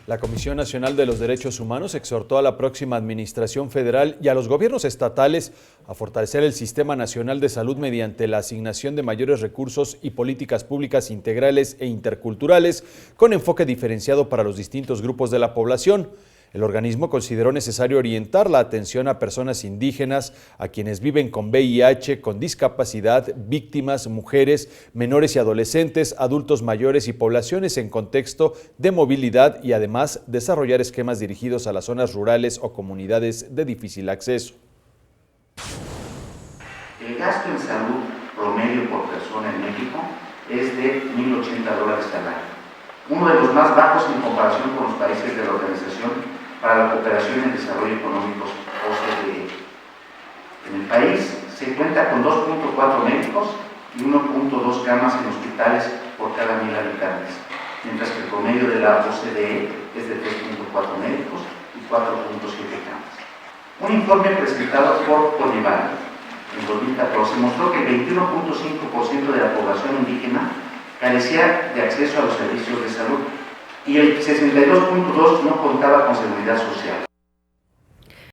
La Comisión Nacional de los Derechos Humanos exhortó a la próxima Administración Federal y a los gobiernos estatales a fortalecer el Sistema Nacional de Salud mediante la asignación de mayores recursos y políticas públicas integrales e interculturales con enfoque diferenciado para los distintos grupos de la población. El organismo consideró necesario orientar la atención a personas indígenas, a quienes viven con VIH, con discapacidad, víctimas, mujeres, menores y adolescentes, adultos mayores y poblaciones en contexto de movilidad y además desarrollar esquemas dirigidos a las zonas rurales o comunidades de difícil acceso. El gasto en salud promedio por persona en México es de $1,080 al año, uno de los más bajos en comparación con los países de la Organización para la Cooperación y el Desarrollo Económicos, OCDE. En el país se cuenta con 2.4 médicos y 1.2 camas en hospitales por cada 1,000 habitantes, mientras que el promedio de la OCDE es de 3.4 médicos y 4.7 camas. Un informe presentado por Coneval en 2014 mostró que el 21.5% de la población indígena carecía de acceso a los servicios de salud y el 62.2% no contaba con seguridad social.